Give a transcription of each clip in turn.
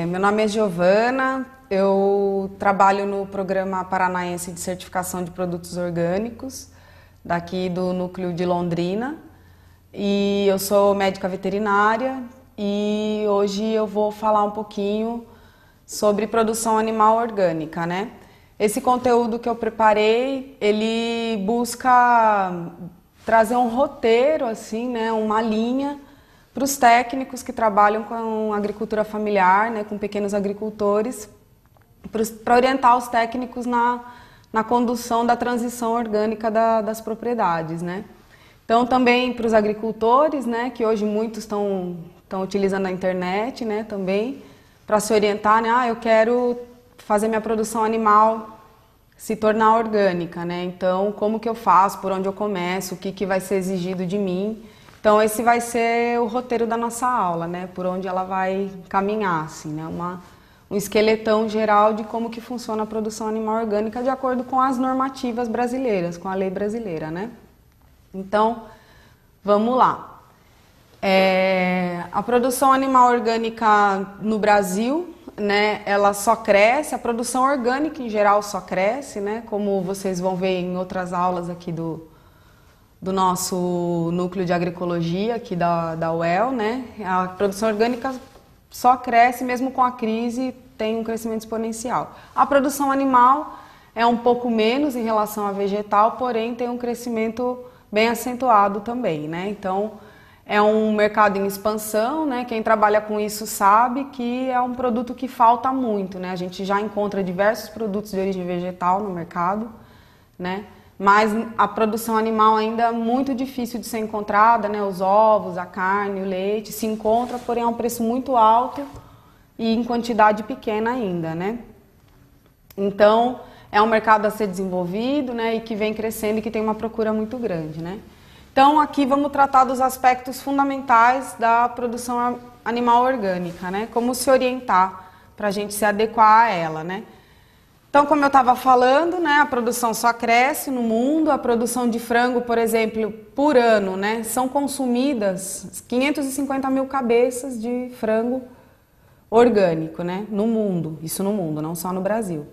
Meu nome é Giovana, eu trabalho no Programa Paranaense de Certificação de Produtos Orgânicos, daqui do núcleo de Londrina, e eu sou médica veterinária e hoje eu vou falar um pouquinho sobre produção animal orgânica, né? Esse conteúdo que eu preparei, ele busca trazer um roteiro, assim, né, uma linha para os técnicos que trabalham com agricultura familiar, né, com pequenos agricultores, para orientar os técnicos na condução da transição orgânica das propriedades, né. Então também para os agricultores, né, que hoje muitos estão utilizando a internet, né, também, para se orientar, né, eu quero fazer minha produção animal se tornar orgânica, né, então como que eu faço, por onde eu começo, o que vai ser exigido de mim. Então esse vai ser o roteiro da nossa aula, né? Por onde ela vai caminhar, assim, né? Um esqueletão geral de como que funciona a produção animal orgânica de acordo com as normativas brasileiras, com a lei brasileira, né? Então, vamos lá. A produção animal orgânica no Brasil, né? Ela só cresce, a produção orgânica em geral só cresce, né? Como vocês vão ver em outras aulas aqui do nosso núcleo de agroecologia aqui da UEL, né? A produção orgânica só cresce, mesmo com a crise, tem um crescimento exponencial. A produção animal é um pouco menos em relação à vegetal, porém tem um crescimento bem acentuado também, né? Então, é um mercado em expansão, né? Quem trabalha com isso sabe que é um produto que falta muito, né? A gente já encontra diversos produtos de origem vegetal no mercado, né? Mas a produção animal ainda é muito difícil de ser encontrada, né? Os ovos, a carne, o leite se encontra, porém é um preço muito alto e em quantidade pequena ainda, né? Então, é um mercado a ser desenvolvido, né? E que vem crescendo e que tem uma procura muito grande, né? Então, aqui vamos tratar dos aspectos fundamentais da produção animal orgânica, né? Como se orientar para a gente se adequar a ela, né? Então, como eu estava falando, né, a produção só cresce no mundo, a produção de frango, por exemplo, por ano, né, são consumidas 550 mil cabeças de frango orgânico, né, no mundo, isso no mundo, não só no Brasil.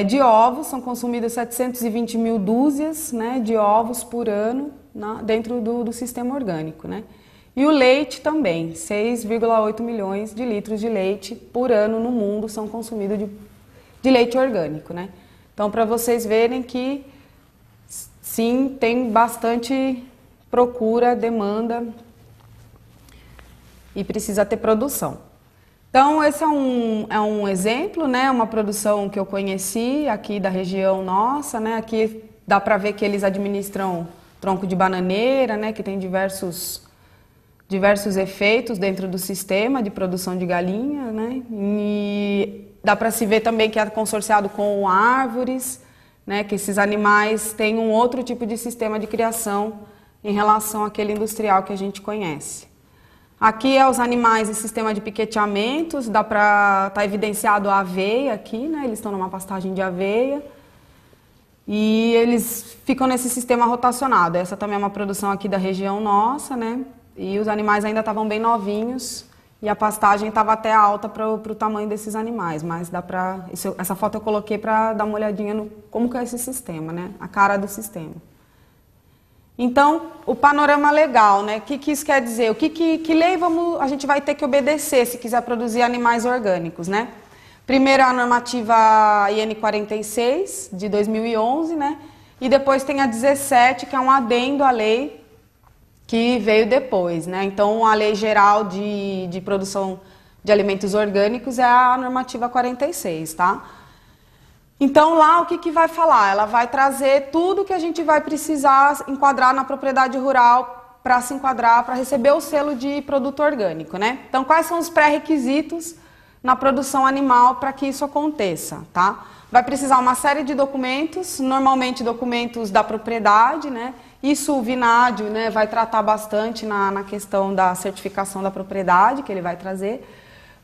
De ovos, são consumidas 720 mil dúzias, né, de ovos por ano dentro do sistema orgânico, né. E o leite também, 6,8 milhões de litros de leite por ano no mundo são consumidos de leite orgânico, né? Então, para vocês verem que, sim, tem bastante procura, demanda e precisa ter produção. Então, esse é um exemplo, né? Uma produção que eu conheci aqui da região nossa, né? Aqui dá para ver que eles administram tronco de bananeira, né? Que tem diversos efeitos dentro do sistema de produção de galinha, né? E dá para se ver também que é consorciado com árvores, né, que esses animais têm um outro tipo de sistema de criação em relação àquele industrial que a gente conhece. Aqui é os animais em sistema de piqueteamentos, dá para estar evidenciado a aveia aqui, né, eles estão numa pastagem de aveia e eles ficam nesse sistema rotacionado. Essa também é uma produção aqui da região nossa, né, e os animais ainda estavam bem novinhos. E a pastagem estava até alta para o tamanho desses animais, mas dá para essa foto eu coloquei para dar uma olhadinha no como que é esse sistema, né? A cara do sistema. Então, o panorama legal, né? O que isso quer dizer? Que lei a gente vai ter que obedecer se quiser produzir animais orgânicos, né? Primeiro a normativa IN 46 de 2011, né? E depois tem a 17, que é um adendo à lei que veio depois, né? Então, a Lei Geral de Produção de Alimentos Orgânicos é a normativa 46, tá? Então, lá o que vai falar? Ela vai trazer tudo que a gente vai precisar enquadrar na propriedade rural para se enquadrar, para receber o selo de produto orgânico, né? Então, quais são os pré-requisitos na produção animal para que isso aconteça, tá? Vai precisar uma série de documentos, normalmente documentos da propriedade, né? Isso o Vinádio, né, vai tratar bastante na questão da certificação da propriedade, que ele vai trazer,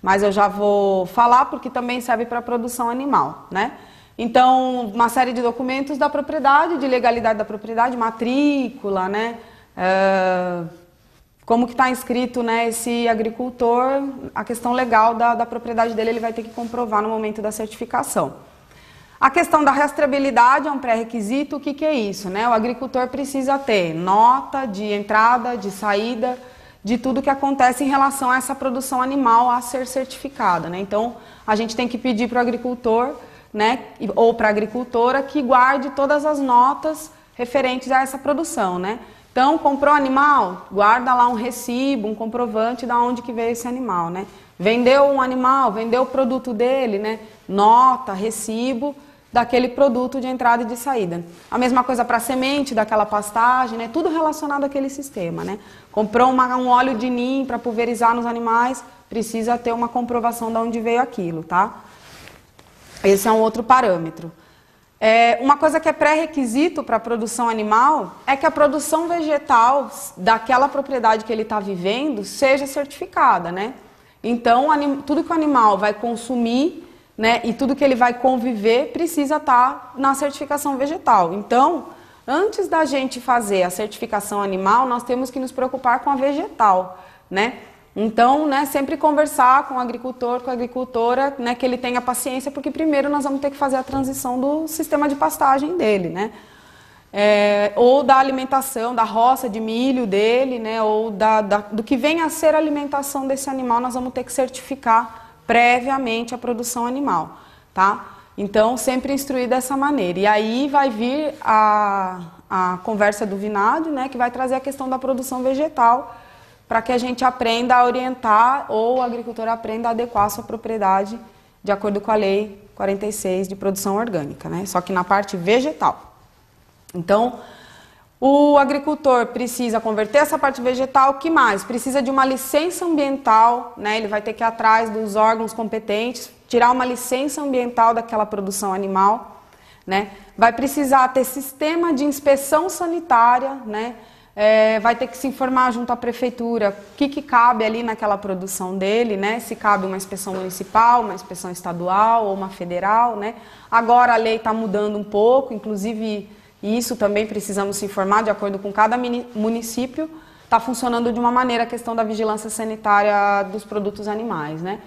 mas eu já vou falar porque também serve para a produção animal, né? Então, uma série de documentos da propriedade, de legalidade da propriedade, matrícula, né, como que está inscrito, né, esse agricultor, a questão legal da propriedade dele, ele vai ter que comprovar no momento da certificação. A questão da rastreabilidade é um pré-requisito. O que que é isso, né? O agricultor precisa ter nota de entrada, de saída, de tudo que acontece em relação a essa produção animal a ser certificada, né? Então, a gente tem que pedir para o agricultor, né, ou para a agricultora, que guarde todas as notas referentes a essa produção, né? Então, comprou animal, guarda lá um recibo, um comprovante de onde que veio esse animal, né? Vendeu um animal, vendeu o produto dele, né? Nota, recibo daquele produto de entrada e de saída. A mesma coisa para a semente daquela pastagem, né? Tudo relacionado àquele sistema, né? Comprou um óleo de NIM para pulverizar nos animais, precisa ter uma comprovação de onde veio aquilo, tá? Esse é um outro parâmetro. Uma coisa que é pré-requisito para a produção animal é que a produção vegetal daquela propriedade que ele está vivendo seja certificada, né? Então, tudo que o animal vai consumir, né, e tudo que ele vai conviver precisa estar na certificação vegetal. Então, antes da gente fazer a certificação animal, nós temos que nos preocupar com a vegetal, né? Então, né, sempre conversar com o agricultor, com a agricultora, né, que ele tenha paciência, porque primeiro nós vamos ter que fazer a transição do sistema de pastagem dele, né? Ou da alimentação, da roça de milho dele, né, ou do que vem a ser a alimentação desse animal, nós vamos ter que certificar previamente a produção animal, tá? Então, sempre instruir dessa maneira. E aí vai vir a conversa do Vinad, né, que vai trazer a questão da produção vegetal, para que a gente aprenda a orientar, ou o agricultor aprenda a adequar a sua propriedade de acordo com a Lei 46 de produção orgânica, né? Só que na parte vegetal. Então, o agricultor precisa converter essa parte vegetal. O que mais? Precisa de uma licença ambiental, né? Ele vai ter que ir atrás dos órgãos competentes, tirar uma licença ambiental daquela produção animal, né? Vai precisar ter sistema de inspeção sanitária, né? Vai ter que se informar junto à prefeitura o que cabe ali naquela produção dele, né? Se cabe uma inspeção municipal, uma inspeção estadual ou uma federal, né? Agora a lei está mudando um pouco, inclusive isso também precisamos se informar de acordo com cada município. Está funcionando de uma maneira a questão da vigilância sanitária dos produtos animais, né?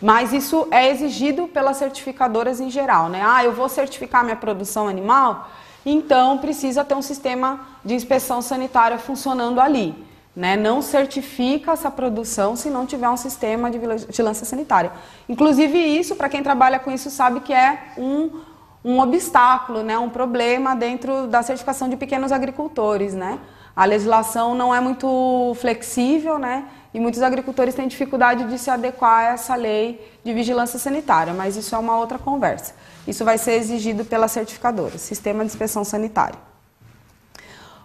Mas isso é exigido pelas certificadoras em geral, né? Ah, eu vou certificar minha produção animal, então precisa ter um sistema de inspeção sanitária funcionando ali, né? Não certifica essa produção se não tiver um sistema de vigilância sanitária. Inclusive isso, para quem trabalha com isso, sabe que é um obstáculo, né? Um problema dentro da certificação de pequenos agricultores, né? A legislação não é muito flexível, né? E muitos agricultores têm dificuldade de se adequar a essa lei de vigilância sanitária, mas isso é uma outra conversa. Isso vai ser exigido pela certificadora, Sistema de Inspeção Sanitária.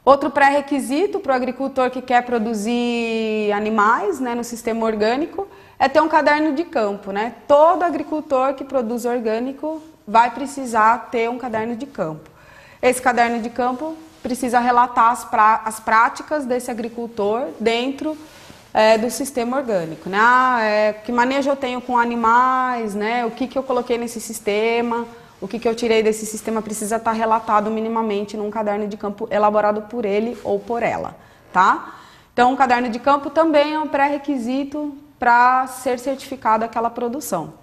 Outro pré-requisito para o agricultor que quer produzir animais, né, no sistema orgânico, é ter um caderno de campo, né? Todo agricultor que produz orgânico vai precisar ter um caderno de campo. Esse caderno de campo precisa relatar as práticas desse agricultor dentro do sistema orgânico, né? Que manejo eu tenho com animais, né? O que eu coloquei nesse sistema, o que eu tirei desse sistema precisa estar relatado minimamente num caderno de campo elaborado por ele ou por ela, tá? Então, um caderno de campo também é um pré-requisito para ser certificada aquela produção.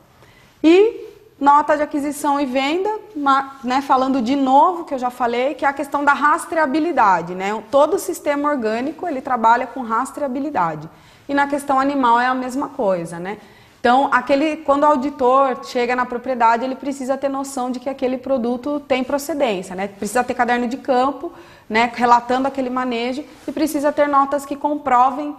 E nota de aquisição e venda, né? Falando de novo, que eu já falei, que é a questão da rastreabilidade, né? Todo sistema orgânico, ele trabalha com rastreabilidade. E na questão animal é a mesma coisa, né? Então, quando o auditor chega na propriedade, ele precisa ter noção de que aquele produto tem procedência, né? Precisa ter caderno de campo, né? Relatando aquele manejo, e precisa ter notas que comprovem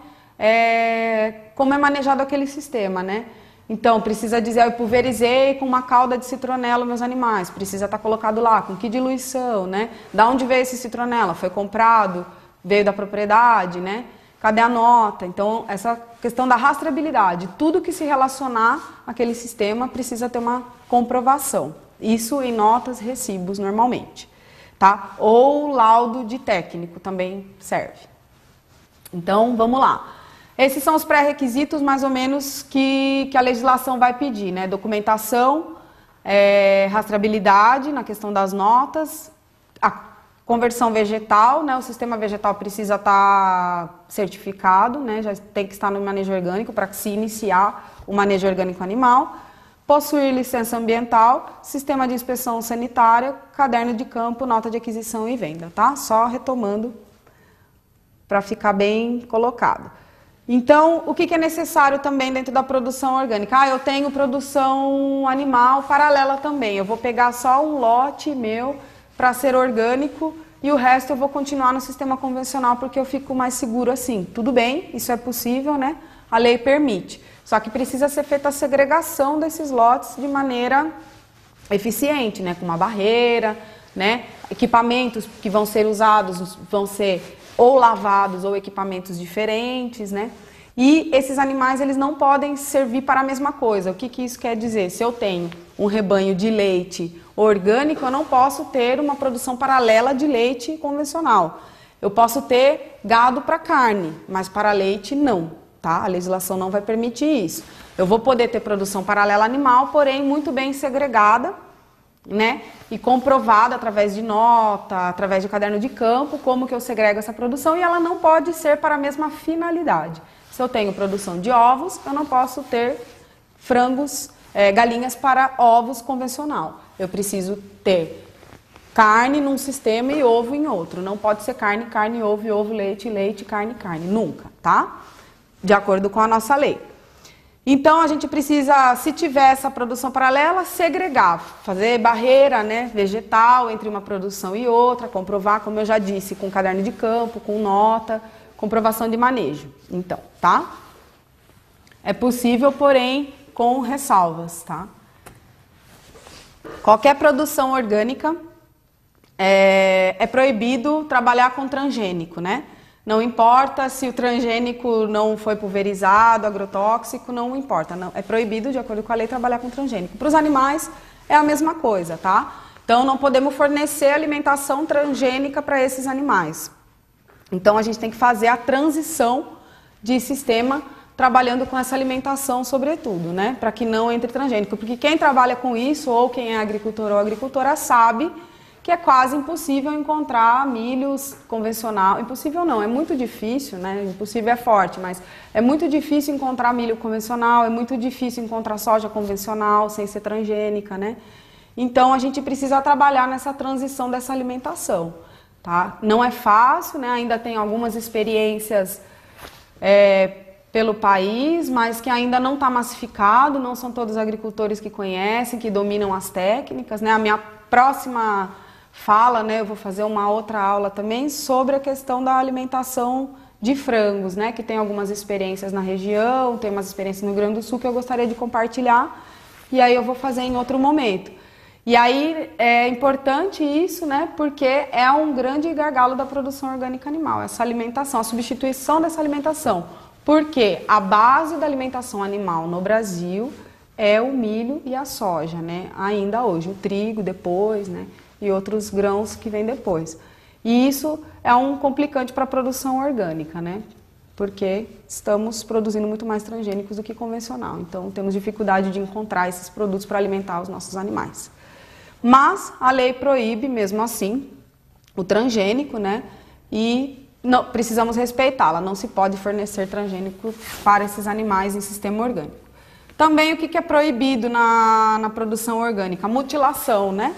como é manejado aquele sistema, né? Então, precisa dizer, eu pulverizei com uma calda de citronela meus animais, precisa estar colocado lá, com que diluição, né? Da onde veio esse citronela? Foi comprado? Veio da propriedade, né? Cadê a nota? Então, essa questão da rastreabilidade, tudo que se relacionar àquele sistema precisa ter uma comprovação. Isso em notas, recibos, normalmente, tá? Ou laudo de técnico também serve. Então, vamos lá. Esses são os pré-requisitos, mais ou menos, que a legislação vai pedir, né? Documentação, rastreabilidade na questão das notas, Conversão vegetal, né? O sistema vegetal precisa estar certificado, né? Já tem que estar no manejo orgânico para se iniciar o manejo orgânico animal. Possuir licença ambiental, sistema de inspeção sanitária, caderno de campo, nota de aquisição e venda, tá? Só retomando para ficar bem colocado. Então, o que é necessário também dentro da produção orgânica? Ah, eu tenho produção animal paralela também. Eu vou pegar só um lote meu para ser orgânico e o resto eu vou continuar no sistema convencional porque eu fico mais seguro assim. Tudo bem, isso é possível, né? A lei permite. Só que precisa ser feita a segregação desses lotes de maneira eficiente, né? Com uma barreira, né? Equipamentos que vão ser usados vão ser ou lavados ou equipamentos diferentes, né? E esses animais, eles não podem servir para a mesma coisa. O que isso quer dizer? Se eu tenho um rebanho de leite orgânico, eu não posso ter uma produção paralela de leite convencional. Eu posso ter gado para carne, mas para leite não, tá? A legislação não vai permitir isso. Eu vou poder ter produção paralela animal, porém muito bem segregada, né? E comprovada através de nota, através de caderno de campo, como que eu segrego essa produção, e ela não pode ser para a mesma finalidade. Se eu tenho produção de ovos, eu não posso ter frangos, galinhas para ovos convencional. Eu preciso ter carne num sistema e ovo em outro. Não pode ser carne, carne, ovo, ovo, leite, leite, carne, carne. Nunca, tá? De acordo com a nossa lei. Então, a gente precisa, se tiver essa produção paralela, segregar, fazer barreira, né, vegetal entre uma produção e outra, comprovar, como eu já disse, com caderno de campo, com nota, comprovação de manejo. Então, tá? É possível, porém, com ressalvas, tá? Qualquer produção orgânica é proibido trabalhar com transgênico, né? Não importa se o transgênico não foi pulverizado, agrotóxico, não importa. Não, é proibido, de acordo com a lei, trabalhar com transgênico. Para os animais é a mesma coisa, tá? Então não podemos fornecer alimentação transgênica para esses animais. Então a gente tem que fazer a transição de sistema trabalhando com essa alimentação sobretudo, né? Para que não entre transgênico. Porque quem trabalha com isso, ou quem é agricultor ou agricultora, sabe que é quase impossível encontrar milhos convencional. Impossível não, é muito difícil, né? Impossível é forte, mas é muito difícil encontrar milho convencional, é muito difícil encontrar soja convencional sem ser transgênica, né? Então a gente precisa trabalhar nessa transição dessa alimentação, tá? Não é fácil, né? Ainda tem algumas experiências pelo país, mas que ainda não está massificado, não são todos os agricultores que conhecem, que dominam as técnicas, né? A minha próxima fala, né, eu vou fazer uma outra aula também sobre a questão da alimentação de frangos, né, que tem algumas experiências na região, tem umas experiências no Rio Grande do Sul que eu gostaria de compartilhar, e aí eu vou fazer em outro momento. E aí é importante isso, né, porque é um grande gargalo da produção orgânica animal, essa alimentação, a substituição dessa alimentação, porque a base da alimentação animal no Brasil é o milho e a soja, né, ainda hoje, o trigo depois, né, e outros grãos que vêm depois. E isso é um complicante para a produção orgânica, né? Porque estamos produzindo muito mais transgênicos do que convencional. Então, temos dificuldade de encontrar esses produtos para alimentar os nossos animais. Mas a lei proíbe, mesmo assim, o transgênico, né? E não, precisamos respeitá-la. Não se pode fornecer transgênico para esses animais em sistema orgânico. Também o que é proibido na produção orgânica? A mutilação, né?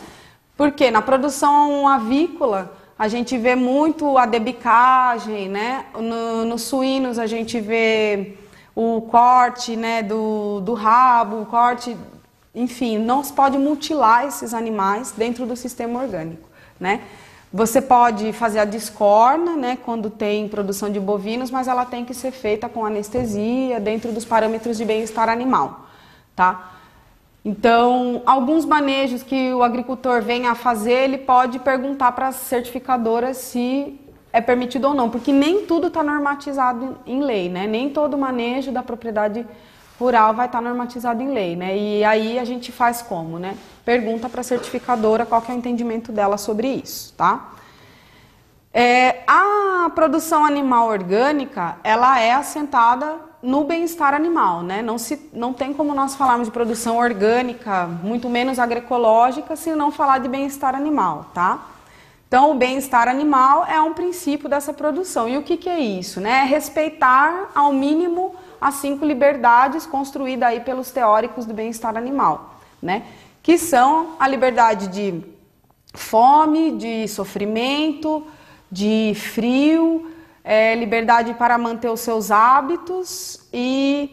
Porque na produção avícola a gente vê muito a debicagem, né? Nos suínos a gente vê o corte, né, do rabo, o corte, enfim, não se pode mutilar esses animais dentro do sistema orgânico, né? Você pode fazer a descorna, né, quando tem produção de bovinos, mas ela tem que ser feita com anestesia dentro dos parâmetros de bem-estar animal, tá? Então, alguns manejos que o agricultor venha a fazer, ele pode perguntar para as certificadoras se é permitido ou não, porque nem tudo está normatizado em lei, né? Nem todo manejo da propriedade rural vai estar normatizado em lei, né? E aí a gente faz como, né? Pergunta para a certificadora qual que é o entendimento dela sobre isso, tá? A produção animal orgânica, ela é assentada no bem-estar animal, né? Não tem como nós falarmos de produção orgânica, muito menos agroecológica, se não falar de bem-estar animal, tá? Então, o bem-estar animal é um princípio dessa produção. E o que é isso, né? É respeitar ao mínimo as 5 liberdades construídas aí pelos teóricos do bem-estar animal, né? Que são a liberdade de fome, de sofrimento, de frio, liberdade para manter os seus hábitos e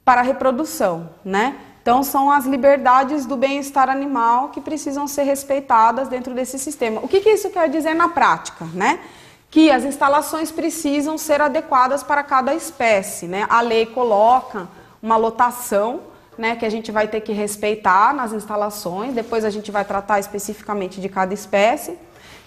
para a reprodução, né? Então, são as liberdades do bem-estar animal que precisam ser respeitadas dentro desse sistema. O que isso quer dizer na prática, né? Que as instalações precisam ser adequadas para cada espécie, né? A lei coloca uma lotação, né, que a gente vai ter que respeitar nas instalações, depois a gente vai tratar especificamente de cada espécie.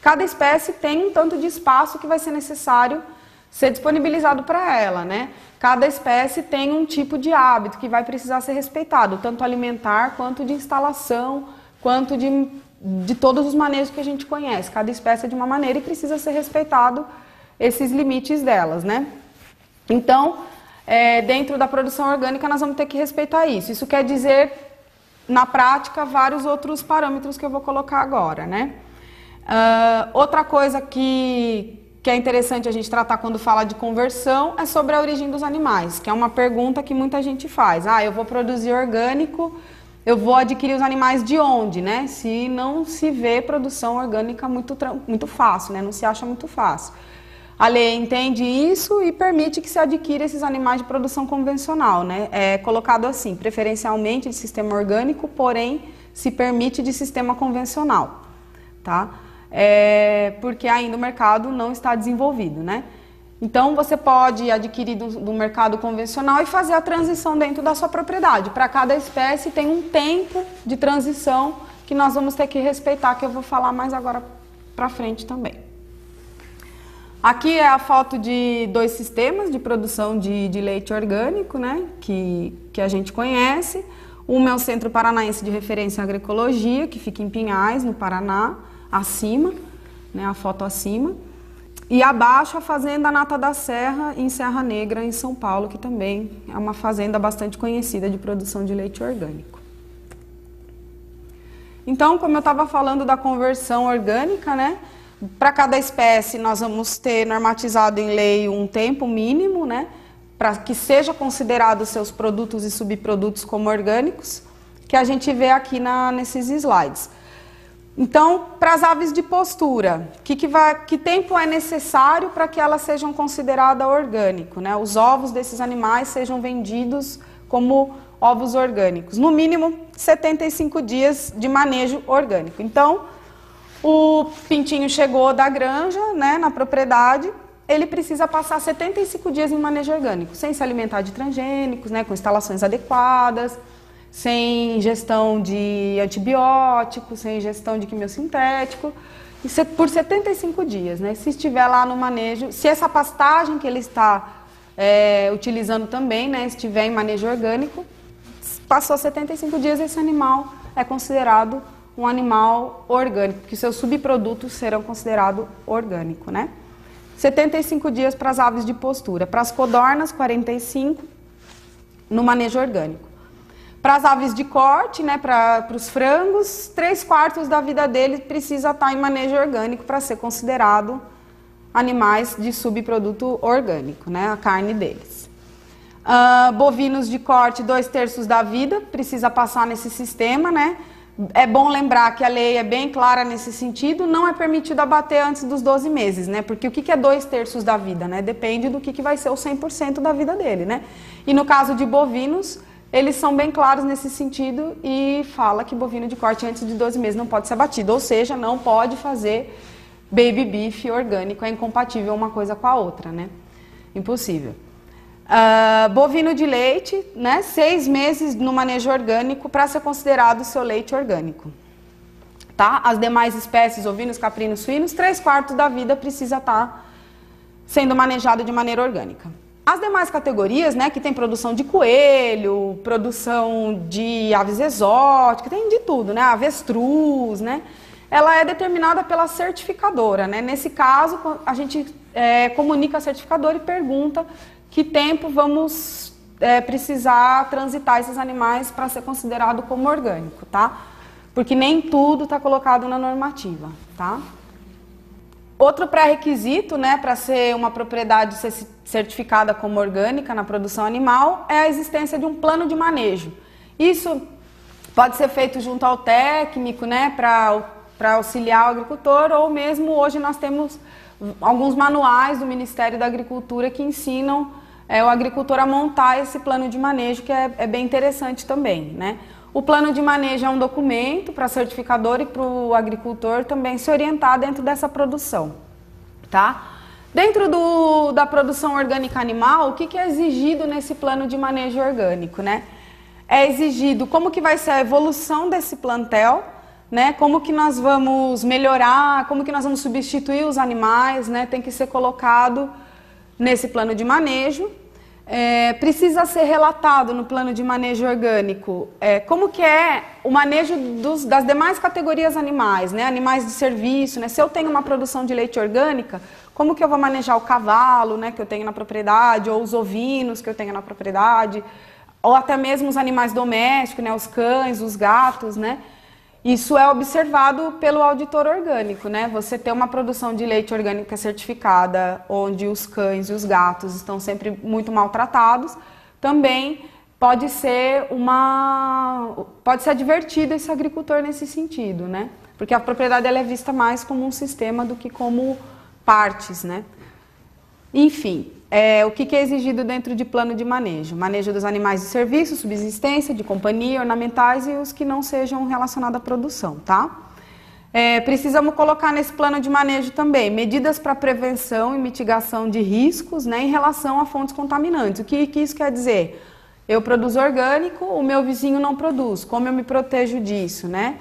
Cada espécie tem um tanto de espaço que vai ser necessário ser disponibilizado para ela, né? Cada espécie tem um tipo de hábito que vai precisar ser respeitado, tanto alimentar, quanto de instalação, quanto de todos os manejos que a gente conhece. Cada espécie é de uma maneira e precisa ser respeitado esses limites delas, né? Então, dentro da produção orgânica, nós vamos ter que respeitar isso. Isso quer dizer, na prática, vários outros parâmetros que eu vou colocar agora, né? Outra coisa que é interessante a gente tratar quando fala de conversão é sobre a origem dos animais, que é uma pergunta que muita gente faz. Eu vou produzir orgânico, eu vou adquirir os animais de onde, né? Se não se vê produção orgânica muito fácil, né? Não se acha muito fácil. A lei entende isso e permite que se adquira esses animais de produção convencional, né? É colocado assim, preferencialmente de sistema orgânico, porém se permite de sistema convencional, tá? Porque ainda o mercado não está desenvolvido, né? Então, você pode adquirir do mercado convencional e fazer a transição dentro da sua propriedade. Para cada espécie tem um tempo de transição que nós vamos ter que respeitar, que eu vou falar mais agora para frente também. Aqui é a foto de 2 sistemas de produção de leite orgânico, né? Que a gente conhece. Uma é o Centro Paranaense de Referência em Agroecologia, que fica em Pinhais, no Paraná, acima, né, a foto acima, e abaixo a Fazenda Nata da Serra, em Serra Negra, em São Paulo, que também é uma fazenda bastante conhecida de produção de leite orgânico. Então, como eu estava falando da conversão orgânica, né, para cada espécie nós vamos ter normatizado em lei um tempo mínimo, né, para que seja considerado seus produtos e subprodutos como orgânicos, que a gente vê aqui nesses slides. Então, para as aves de postura, que tempo é necessário para que elas sejam consideradas orgânico, né? Os ovos desses animais sejam vendidos como ovos orgânicos. No mínimo, 75 dias de manejo orgânico. Então, o pintinho chegou da granja, né, na propriedade, ele precisa passar 75 dias em manejo orgânico, sem se alimentar de transgênicos, né, com instalações adequadas, sem ingestão de antibióticos, sem ingestão de quimiosintético, por 75 dias, né? Se estiver lá no manejo, se essa pastagem que ele está utilizando também, né, estiver em manejo orgânico, passou 75 dias, esse animal é considerado um animal orgânico, porque seus subprodutos serão considerados orgânicos, né? 75 dias para as aves de postura, para as codornas, 45 no manejo orgânico. Para as aves de corte, né, para os frangos, 3/4 da vida deles precisa estar em manejo orgânico para ser considerado animais de subproduto orgânico, né, a carne deles. Bovinos de corte, 2/3 da vida precisa passar nesse sistema, né? É bom lembrar que a lei é bem clara nesse sentido, não é permitido abater antes dos 12 meses, né? Porque o que é 2/3 da vida, né? Depende do que vai ser o 100% da vida dele, né? E no caso de bovinos, eles são bem claros nesse sentido e fala que bovino de corte antes de 12 meses não pode ser abatido, ou seja, não pode fazer baby beef orgânico, é incompatível uma coisa com a outra, né? Impossível. Bovino de leite, né? 6 meses no manejo orgânico para ser considerado o seu leite orgânico. Tá? As demais espécies, ovinos, caprinos, suínos, 3/4 da vida precisa estar sendo manejado de maneira orgânica. As demais categorias, né, que tem produção de coelho, produção de aves exóticas, tem de tudo, né, avestruz, né, ela é determinada pela certificadora, né. Nesse caso, a gente comunica a certificadora e pergunta que tempo vamos precisar transitar esses animais para ser considerado como orgânico, tá? Porque nem tudo está colocado na normativa, tá? Outro pré-requisito, né, para ser uma propriedade ser certificada como orgânica na produção animal é a existência de um plano de manejo. Isso pode ser feito junto ao técnico, né, para auxiliar o agricultor, ou mesmo hoje nós temos alguns manuais do Ministério da Agricultura que ensinam o agricultor a montar esse plano de manejo, que é bem interessante também, né? O plano de manejo é um documento para certificador e para o agricultor também se orientar dentro dessa produção, tá? Dentro da produção orgânica animal, o que é exigido nesse plano de manejo orgânico, né? É exigido como que vai ser a evolução desse plantel, né? Como que nós vamos melhorar, como que nós vamos substituir os animais, né? Tem que ser colocado nesse plano de manejo. Precisa ser relatado no plano de manejo orgânico como que é o manejo das demais categorias animais, né? Animais de serviço, né? Se eu tenho uma produção de leite orgânica, como que eu vou manejar o cavalo, né, que eu tenho na propriedade, ou os ovinos que eu tenho na propriedade, ou até mesmo os animais domésticos, né, os cães, os gatos, né? Isso é observado pelo auditor orgânico, né? Você ter uma produção de leite orgânica certificada, onde os cães e os gatos estão sempre muito maltratados, também pode ser advertido esse agricultor nesse sentido, né? Porque a propriedade ela é vista mais como um sistema do que como partes, né? Enfim, o que é exigido dentro de plano de manejo? Manejo dos animais de serviço, subsistência, de companhia, ornamentais e os que não sejam relacionados à produção, tá? Precisamos colocar nesse plano de manejo também medidas para prevenção e mitigação de riscos, né, em relação a fontes contaminantes. O que isso quer dizer? Eu produzo orgânico, o meu vizinho não produz. Como eu me protejo disso, né?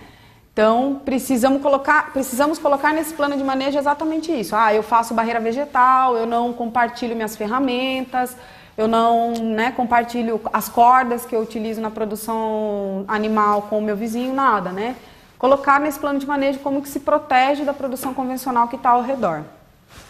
Então, precisamos colocar nesse plano de manejo exatamente isso. Eu faço barreira vegetal, eu não compartilho minhas ferramentas, eu não, né, compartilho as cordas que eu utilizo na produção animal com o meu vizinho, nada, né? Colocar nesse plano de manejo como que se protege da produção convencional que está ao redor.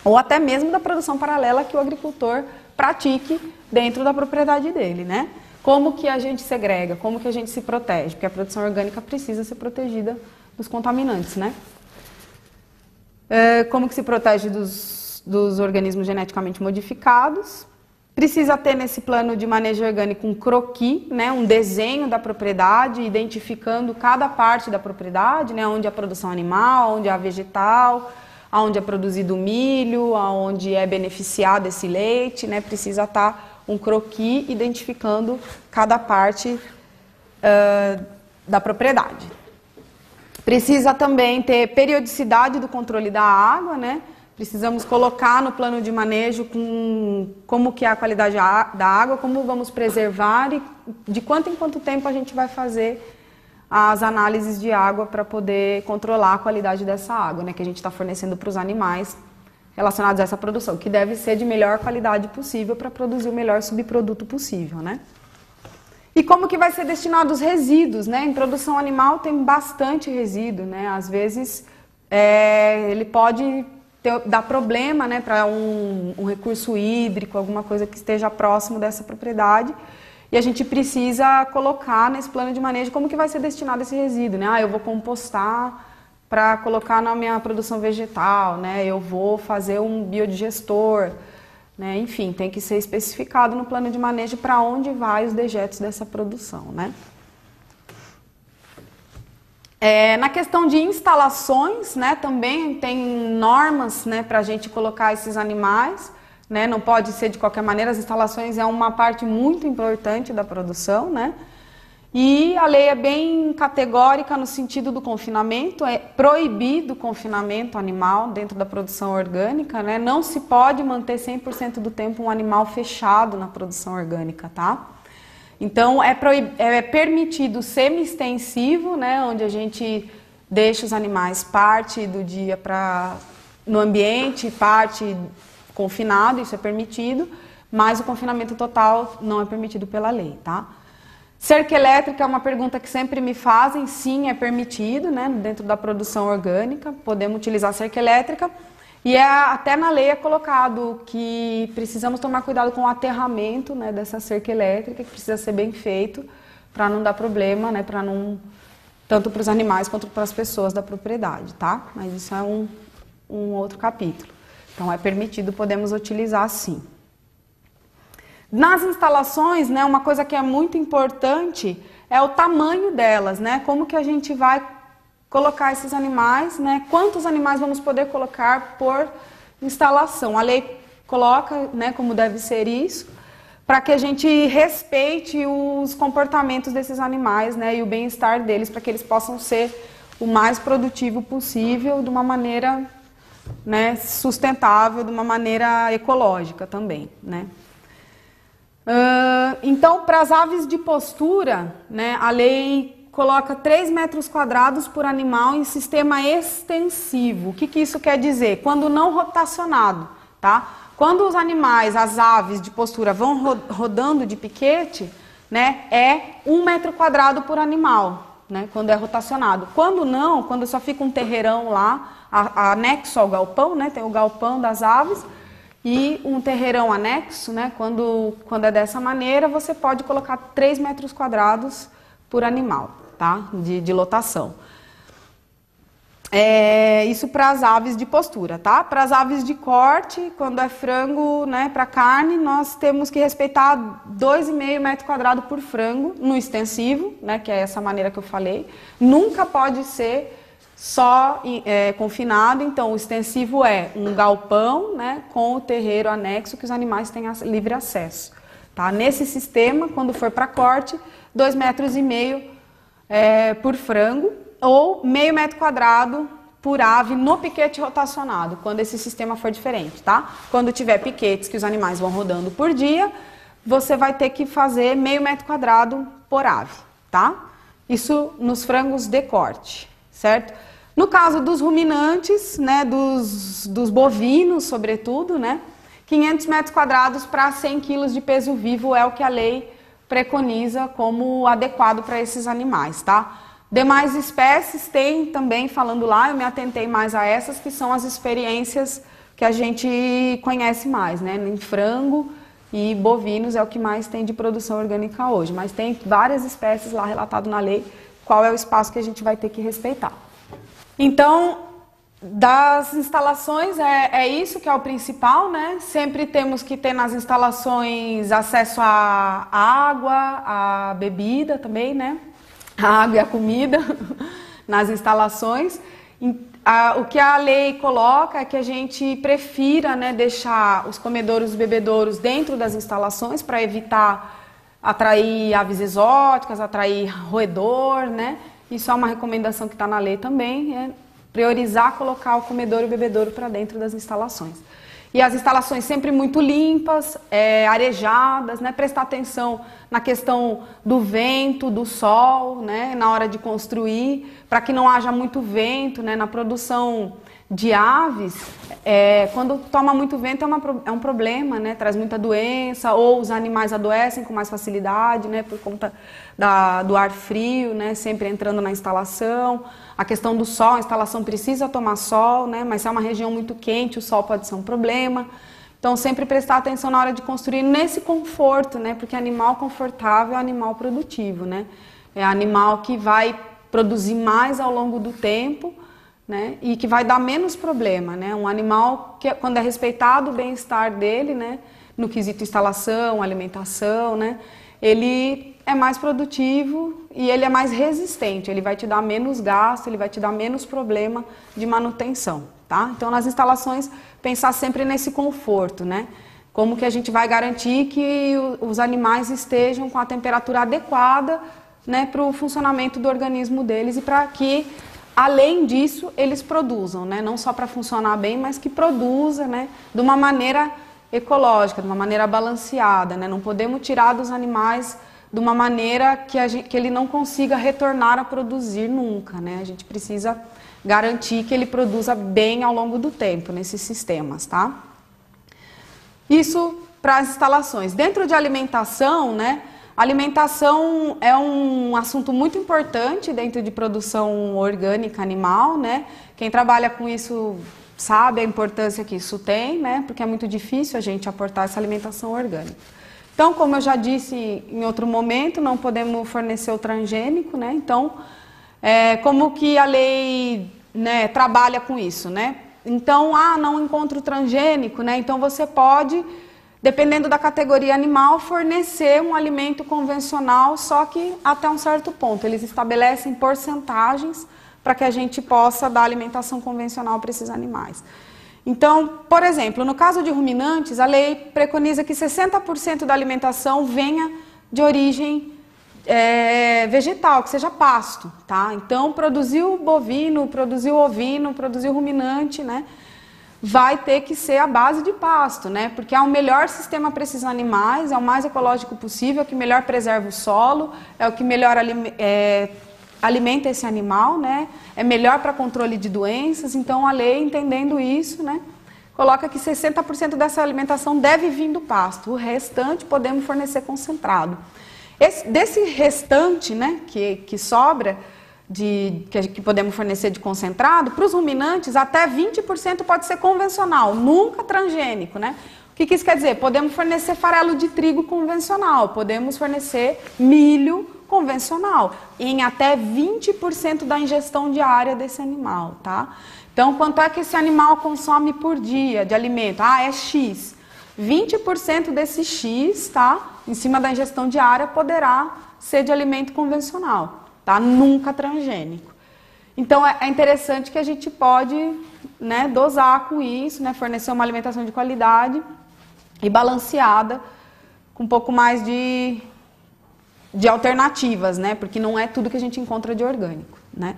Ou até mesmo da produção paralela que o agricultor pratique dentro da propriedade dele, né? Como que a gente segrega, como que a gente se protege, porque a produção orgânica precisa ser protegida dos contaminantes, né? Como que se protege dos organismos geneticamente modificados? Precisa ter nesse plano de manejo orgânico um croquis, né? Um desenho da propriedade, identificando cada parte da propriedade, né? Onde é a produção animal, onde é a vegetal, onde é produzido o milho, onde é beneficiado esse leite, né? Precisa estar um croquis identificando cada parte da propriedade. Precisa também ter periodicidade do controle da água, né? Precisamos colocar no plano de manejo como que é a qualidade da água, como vamos preservar e de quanto em quanto tempo a gente vai fazer as análises de água para poder controlar a qualidade dessa água, né? Que a gente está fornecendo para os animais relacionados a essa produção, que deve ser de melhor qualidade possível para produzir o melhor subproduto possível, né? E como que vai ser destinado os resíduos, né? Em produção animal tem bastante resíduo, né? Às vezes ele pode dar problema, né, para um recurso hídrico, alguma coisa que esteja próximo dessa propriedade, e a gente precisa colocar nesse plano de manejo como que vai ser destinado esse resíduo, né? Eu vou compostar para colocar na minha produção vegetal, né? Eu vou fazer um biodigestor, né? Enfim, tem que ser especificado no plano de manejo para onde vai os dejetos dessa produção, né? Na questão de instalações, né, também tem normas, né, para a gente colocar esses animais, né? Não pode ser de qualquer maneira, as instalações é uma parte muito importante da produção, né? E a lei é bem categórica no sentido do confinamento, é proibido o confinamento animal dentro da produção orgânica, né? Não se pode manter 100% do tempo um animal fechado na produção orgânica, tá? Então, é permitido semi-extensivo, né? Onde a gente deixa os animais parte do dia no ambiente, parte confinado, isso é permitido, mas o confinamento total não é permitido pela lei, tá? Cerca elétrica é uma pergunta que sempre me fazem, sim, é permitido, né, dentro da produção orgânica, podemos utilizar cerca elétrica, e até na lei é colocado que precisamos tomar cuidado com o aterramento, né, dessa cerca elétrica, que precisa ser bem feito para não dar problema, né, tanto para os animais quanto para as pessoas da propriedade, tá? Mas isso é um outro capítulo. Então é permitido, podemos utilizar sim. Nas instalações, né, uma coisa que é muito importante é o tamanho delas, né? Como que a gente vai colocar esses animais, né? Quantos animais vamos poder colocar por instalação? A lei coloca, né, como deve ser isso, para que a gente respeite os comportamentos desses animais, né, e o bem-estar deles, para que eles possam ser o mais produtivo possível, de uma maneira, né, sustentável, de uma maneira ecológica também, né. Então, para as aves de postura, né, a lei coloca 3 metros quadrados por animal em sistema extensivo. O que que isso quer dizer? Quando não rotacionado, tá? Quando os animais, as aves de postura vão rodando de piquete, né, é 1 metro quadrado por animal, né, quando é rotacionado. Quando não, quando só fica um terreirão lá, anexo ao galpão, né, tem o galpão das aves, e um terreirão anexo, né, quando é dessa maneira, você pode colocar 3 metros quadrados por animal, tá, de lotação. Isso para as aves de postura, tá? Para as aves de corte, quando é frango, né, para carne, nós temos que respeitar 2,5 metros quadrados por frango no extensivo, né, que é essa maneira que eu falei. Nunca pode ser só confinado, então o extensivo é um galpão, né, com o terreiro anexo que os animais têm livre acesso. Tá? Nesse sistema, quando for para corte, 2,5 metros por frango ou meio metro quadrado por ave no piquete rotacionado, quando esse sistema for diferente. Tá? Quando tiver piquetes que os animais vão rodando por dia, você vai ter que fazer meio metro quadrado por ave. Tá? Isso nos frangos de corte. Certo? No caso dos ruminantes, né, dos bovinos, sobretudo, né, 500 metros quadrados para 100 quilos de peso vivo é o que a lei preconiza como adequado para esses animais, tá? Demais espécies tem também, falando lá, eu me atentei mais a essas, que são as experiências que a gente conhece mais, né, em frango e bovinos é o que mais tem de produção orgânica hoje, mas tem várias espécies lá relatado na lei, qual é o espaço que a gente vai ter que respeitar. Então, das instalações, é isso que é o principal, né? Sempre temos que ter nas instalações acesso à água, à bebida também, né? A água e a comida nas instalações. O que a lei coloca é que a gente prefira, né, deixar os comedouros e bebedouros dentro das instalações para evitar atrair aves exóticas, atrair roedor, né? Isso é uma recomendação que está na lei também, é priorizar colocar o comedouro e o bebedouro para dentro das instalações. E as instalações sempre muito limpas, arejadas, né? Prestar atenção na questão do vento, do sol, né? Na hora de construir, para que não haja muito vento, né? Na produção de aves, quando toma muito vento é um problema, né? Traz muita doença, ou os animais adoecem com mais facilidade, né? Por conta do ar frio, né? Sempre entrando na instalação. A questão do sol, a instalação precisa tomar sol, né? Mas se é uma região muito quente, o sol pode ser um problema. Então sempre prestar atenção na hora de construir nesse conforto, né? Porque animal confortável é animal produtivo, né? É animal que vai produzir mais ao longo do tempo, né, e que vai dar menos problema, né? Um animal que, quando é respeitado o bem-estar dele, né, no quesito instalação, alimentação, né, ele é mais produtivo e ele é mais resistente, ele vai te dar menos gasto, ele vai te dar menos problema de manutenção, tá? Então, nas instalações, pensar sempre nesse conforto, né? Como que a gente vai garantir que os animais estejam com a temperatura adequada, né, para o funcionamento do organismo deles e para que, além disso, eles produzam, né? Não só para funcionar bem, mas que produza, né? De uma maneira ecológica, de uma maneira balanceada, né? Não podemos tirar dos animais de uma maneira que ele não consiga retornar a produzir nunca, né? A gente precisa garantir que ele produza bem ao longo do tempo nesses sistemas, tá? Isso para as instalações. Dentro de alimentação, né? Alimentação é um assunto muito importante dentro de produção orgânica animal, né? Quem trabalha com isso sabe a importância que isso tem, né? Porque é muito difícil a gente aportar essa alimentação orgânica. Então, como eu já disse em outro momento, não podemos fornecer o transgênico, né? Então, como que a lei, né, trabalha com isso, né? Então, não encontro transgênico, né? Então você pode, dependendo da categoria animal, fornecer um alimento convencional, só que até um certo ponto. Eles estabelecem porcentagens para que a gente possa dar alimentação convencional para esses animais. Então, por exemplo, no caso de ruminantes, a lei preconiza que 60% da alimentação venha de origem vegetal, que seja pasto, tá? Então, produziu bovino, produziu ovino, produziu ruminante, né? Vai ter que ser a base de pasto, né? Porque é o melhor sistema para esses animais, é o mais ecológico possível, é o que melhor preserva o solo, é o que melhor alimenta esse animal, né? É melhor para controle de doenças. Então, a lei, entendendo isso, né, coloca que 60% dessa alimentação deve vir do pasto. O restante podemos fornecer concentrado. Desse restante, né, que sobra, que podemos fornecer de concentrado, para os ruminantes, até 20% pode ser convencional, nunca transgênico, né? O que isso quer dizer? Podemos fornecer farelo de trigo convencional, podemos fornecer milho convencional, em até 20% da ingestão diária desse animal, tá? Então, quanto é que esse animal consome por dia de alimento? É X. 20% desse X, tá? Em cima da ingestão diária, poderá ser de alimento convencional, tá? Nunca transgênico. Então, é interessante que a gente pode, né, dosar com isso, né, fornecer uma alimentação de qualidade e balanceada, com um pouco mais de alternativas, né? Porque não é tudo que a gente encontra de orgânico, né?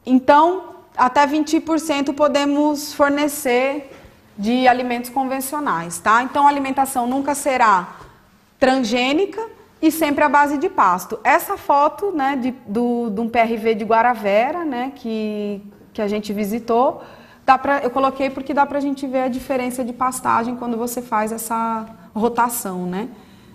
Então, até 20% podemos fornecer de alimentos convencionais, tá? Então, a alimentação nunca será transgênica e sempre à base de pasto. Essa foto, né, de um PRV de Guaravera, né, que a gente visitou, eu coloquei porque dá pra gente ver a diferença de pastagem quando você faz essa rotação, né,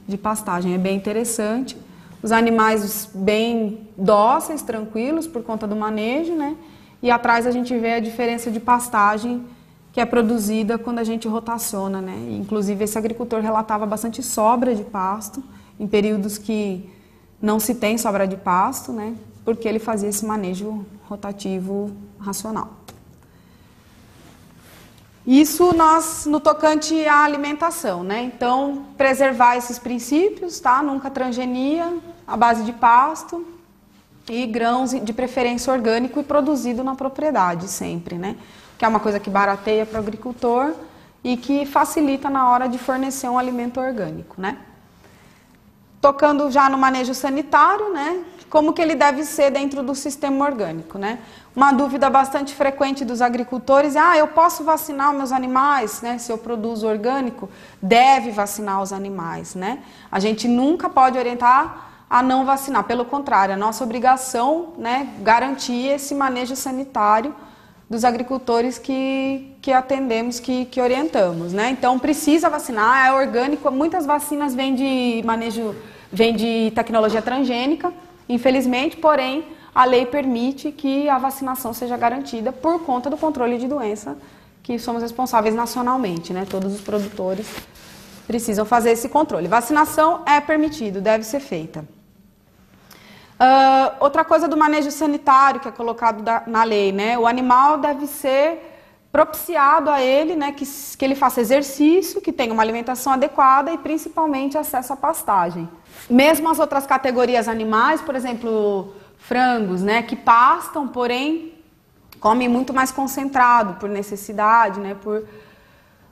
de pastagem. É bem interessante. Os animais bem dóceis, tranquilos por conta do manejo, né? E atrás a gente vê a diferença de pastagem que é produzida quando a gente rotaciona, né? Inclusive esse agricultor relatava bastante sobra de pasto em períodos que não se tem sobra de pasto, né? Porque ele fazia esse manejo rotativo racional. Isso no tocante à alimentação, né? Então, preservar esses princípios, tá? Nunca transgenia, à base de pasto e grãos de preferência orgânico e produzido na propriedade sempre, né? Que é uma coisa que barateia para o agricultor e que facilita na hora de fornecer um alimento orgânico, né? Tocando já no manejo sanitário, né? Como que ele deve ser dentro do sistema orgânico, né? Uma dúvida bastante frequente dos agricultores é: eu posso vacinar os meus animais, né? Se eu produzo orgânico, deve vacinar os animais, né? A gente nunca pode orientar a não vacinar, pelo contrário, é nossa obrigação, né, garantir esse manejo sanitário dos agricultores que atendemos, que orientamos, né? Então precisa vacinar, é orgânico, muitas vacinas vêm de tecnologia transgênica, infelizmente, porém a lei permite que a vacinação seja garantida por conta do controle de doença que somos responsáveis nacionalmente, né? Todos os produtores precisam fazer esse controle. Vacinação é permitido, deve ser feita. Outra coisa do manejo sanitário que é colocado na lei, né? O animal deve ser propiciado a ele, né? Que ele faça exercício, que tenha uma alimentação adequada e principalmente acesso à pastagem. Mesmo as outras categorias animais, por exemplo, frangos, né? Que pastam, porém comem muito mais concentrado por necessidade, né? Por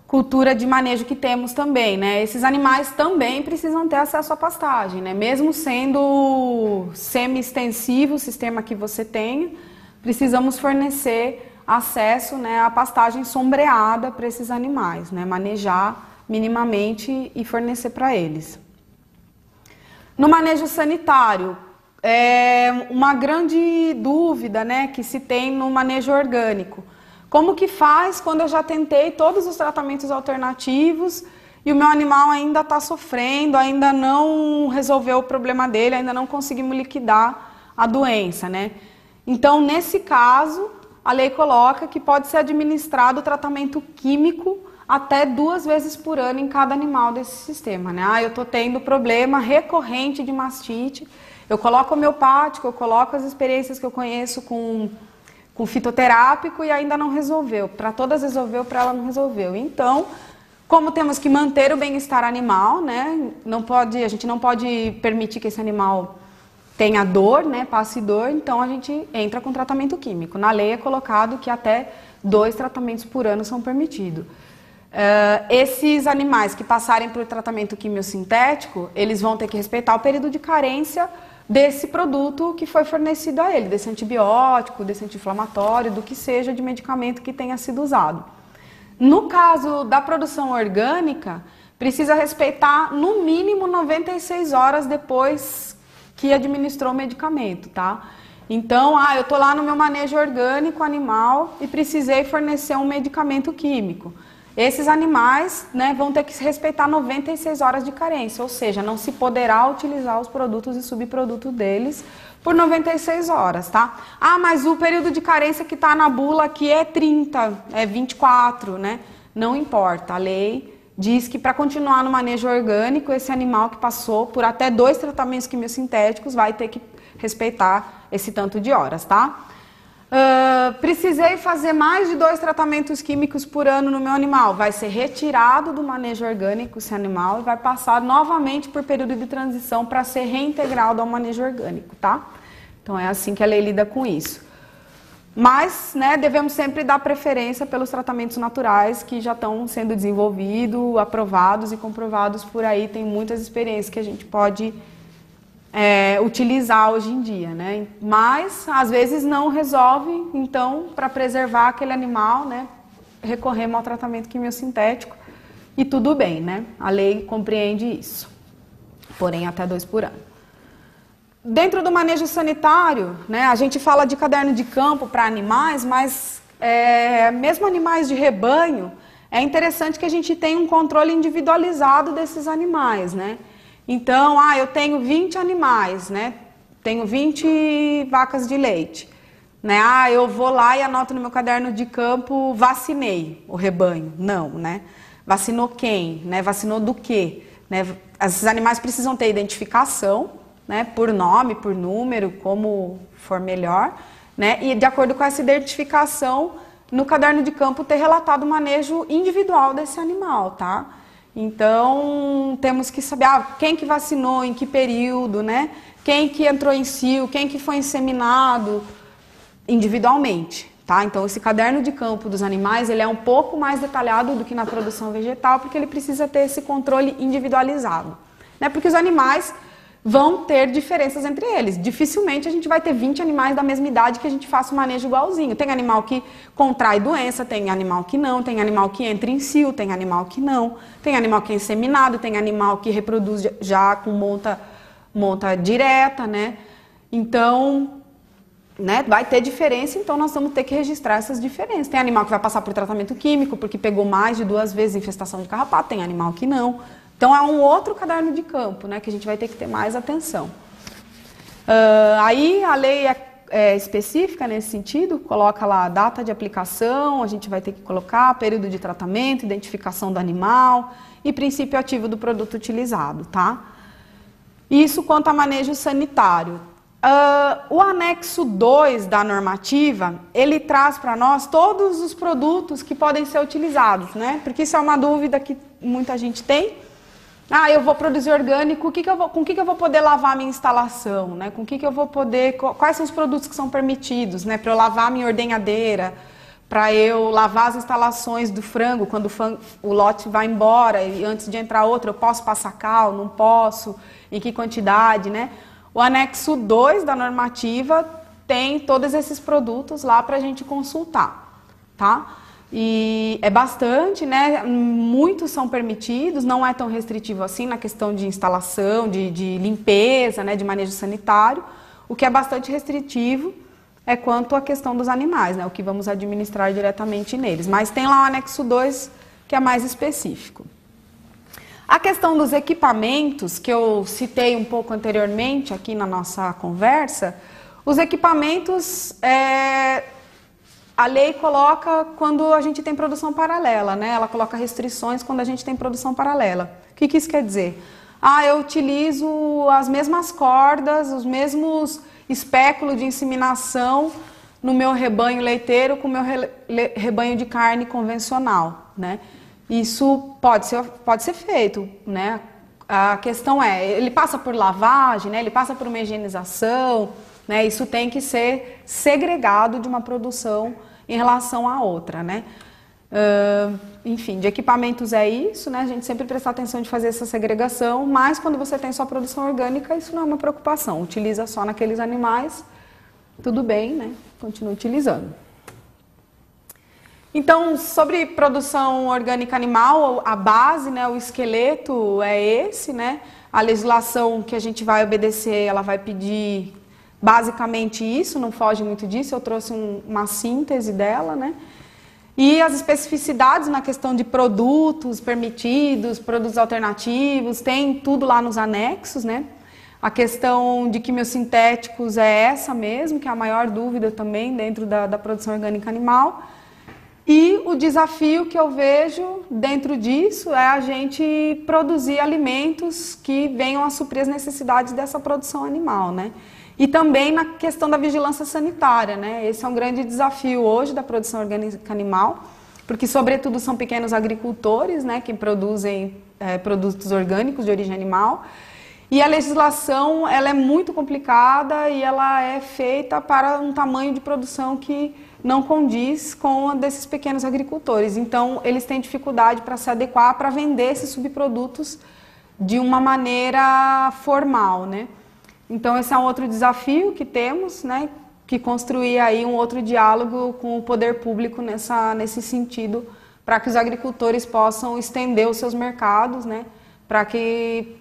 cultura de manejo que temos também, né? Esses animais também precisam ter acesso à pastagem, né? Mesmo sendo semi-extensivo o sistema que você tenha, precisamos fornecer acesso, né, à pastagem sombreada para esses animais, né? Manejar minimamente e fornecer para eles. No manejo sanitário, uma grande dúvida, né, que se tem no manejo orgânico. Como que faz quando eu já tentei todos os tratamentos alternativos e o meu animal ainda está sofrendo, ainda não resolveu o problema dele, ainda não conseguimos liquidar a doença, né? Então, nesse caso, a lei coloca que pode ser administrado tratamento químico até 2 vezes por ano em cada animal desse sistema, né? Eu estou tendo problema recorrente de mastite, eu coloco homeopático, eu coloco as experiências que eu conheço com com fitoterápico e ainda não resolveu. Para todas resolveu, para ela não resolveu. Então, como temos que manter o bem-estar animal, né? A gente não pode permitir que esse animal tenha dor, né? Passe dor, então a gente entra com tratamento químico. Na lei é colocado que até 2 tratamentos por ano são permitidos. Esses animais que passarem por tratamento quimiosintético, eles vão ter que respeitar o período de carência desse produto que foi fornecido a ele, desse antibiótico, desse anti-inflamatório, do que seja de medicamento que tenha sido usado. No caso da produção orgânica, precisa respeitar no mínimo 96 horas depois que administrou o medicamento, tá? Então, eu tô lá no meu manejo orgânico animal e precisei fornecer um medicamento químico. Esses animais, né, vão ter que respeitar 96 horas de carência, ou seja, não se poderá utilizar os produtos e subprodutos deles por 96 horas, tá? Mas o período de carência que está na bula aqui é 30, é 24, né? Não importa, a lei diz que para continuar no manejo orgânico, esse animal que passou por até 2 tratamentos quimiosintéticos vai ter que respeitar esse tanto de horas, tá? Precisei fazer mais de 2 tratamentos químicos por ano no meu animal. Vai ser retirado do manejo orgânico esse animal e vai passar novamente por período de transição para ser reintegrado ao manejo orgânico, tá? Então é assim que a lei lida com isso. Mas, né, devemos sempre dar preferência pelos tratamentos naturais que já estão sendo desenvolvidos, aprovados e comprovados por aí. Tem muitas experiências que a gente pode utilizar hoje em dia, né? Mas às vezes não resolve, então para preservar aquele animal, né, recorremos ao tratamento quimiosintético e tudo bem, né? A lei compreende isso, porém até 2 por ano. Dentro do manejo sanitário, né, a gente fala de caderno de campo para animais, mas mesmo animais de rebanho, é interessante que a gente tenha um controle individualizado desses animais, né? Então, eu tenho 20 animais, né? Tenho 20 vacas de leite, né? Eu vou lá e anoto no meu caderno de campo, vacinei o rebanho. Não, né? Vacinou quem? Né? Vacinou do quê? Né? Esses animais precisam ter identificação, né? Por nome, por número, como for melhor, né? E de acordo com essa identificação, no caderno de campo ter relatado o manejo individual desse animal, tá? Então, temos que saber quem que vacinou, em que período, né? Quem que entrou em cio, quem que foi inseminado individualmente, tá? Então, esse caderno de campo dos animais, ele é um pouco mais detalhado do que na produção vegetal, porque ele precisa ter esse controle individualizado, né? Porque os animais vão ter diferenças entre eles. Dificilmente a gente vai ter 20 animais da mesma idade que a gente faça o manejo igualzinho. Tem animal que contrai doença, tem animal que não, tem animal que entra em cio, tem animal que não, tem animal que é inseminado, tem animal que reproduz já com monta direta, né? Então, né, vai ter diferença, então nós vamos ter que registrar essas diferenças. Tem animal que vai passar por tratamento químico porque pegou mais de 2 vezes infestação de carrapato, tem animal que não. Então, é um outro caderno de campo, né, que a gente vai ter que ter mais atenção. Aí, a lei é específica nesse sentido, coloca lá a data de aplicação, a gente vai ter que colocar período de tratamento, identificação do animal e princípio ativo do produto utilizado, tá? Isso quanto a manejo sanitário. O anexo 2 da normativa, ele traz para nós todos os produtos que podem ser utilizados, né? Porque isso é uma dúvida que muita gente tem. Eu vou produzir orgânico, com o que eu vou poder lavar a minha instalação, né? Com o que eu vou poder, quais são os produtos que são permitidos, né? Para eu lavar a minha ordenhadeira, para eu lavar as instalações do frango, quando o lote vai embora e antes de entrar outro, eu posso passar cal, não posso, em que quantidade, né? O anexo 2 da normativa tem todos esses produtos lá para a gente consultar, tá? E é bastante, né? Muitos são permitidos, não é tão restritivo assim na questão de instalação, de limpeza, né? De manejo sanitário. O que é bastante restritivo é quanto à questão dos animais, né? O que vamos administrar diretamente neles. Mas tem lá o anexo 2 que é mais específico. A questão dos equipamentos, que eu citei um pouco anteriormente aqui na nossa conversa, os equipamentos... A lei coloca quando a gente tem produção paralela, né? Ela coloca restrições quando a gente tem produção paralela. O que isso quer dizer? Eu utilizo as mesmas cordas, os mesmos espéculos de inseminação no meu rebanho leiteiro com o meu rebanho de carne convencional, né? Isso pode ser feito, né? A questão é, ele passa por lavagem, né? Ele passa por uma higienização, né? Isso tem que ser segregado de uma produção em relação à outra, né? Enfim, de equipamentos é isso, né? A gente sempre prestar atenção de fazer essa segregação, mas quando você tem sua produção orgânica, isso não é uma preocupação. Utiliza só naqueles animais, tudo bem, né? Continua utilizando. Então, sobre produção orgânica animal, a base, né, o esqueleto é esse, né? A legislação que a gente vai obedecer, ela vai pedir basicamente isso, não foge muito disso, eu trouxe uma síntese dela, né? E as especificidades na questão de produtos permitidos, produtos alternativos, tem tudo lá nos anexos, né? A questão de quimiosintéticos é essa mesmo, que é a maior dúvida também dentro da produção orgânica animal. E o desafio que eu vejo dentro disso é a gente produzir alimentos que venham a suprir as necessidades dessa produção animal, né? E também na questão da vigilância sanitária, né? Esse é um grande desafio hoje da produção orgânica animal, porque sobretudo são pequenos agricultores, né, que produzem produtos orgânicos de origem animal. E a legislação, ela é muito complicada e ela é feita para um tamanho de produção que não condiz com a desses pequenos agricultores. Então, eles têm dificuldade para se adequar, para vender esses subprodutos de uma maneira formal, né? Então, esse é um outro desafio que temos, né? Que construir aí um outro diálogo com o poder público nesse sentido, para que os agricultores possam estender os seus mercados, né? Para que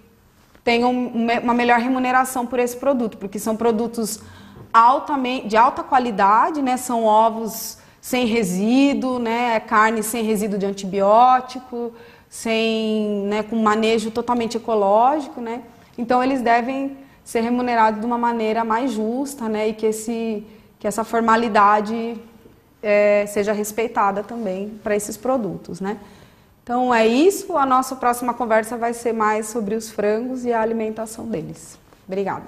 tenham uma melhor remuneração por esse produto, porque são produtos de alta qualidade, né? São ovos sem resíduo, né? Carne sem resíduo de antibiótico, né? Com manejo totalmente ecológico, né? Então eles devem ser remunerados de uma maneira mais justa, né? E que essa formalidade seja respeitada também para esses produtos, né? Então é isso, a nossa próxima conversa vai ser mais sobre os frangos e a alimentação deles. Obrigada.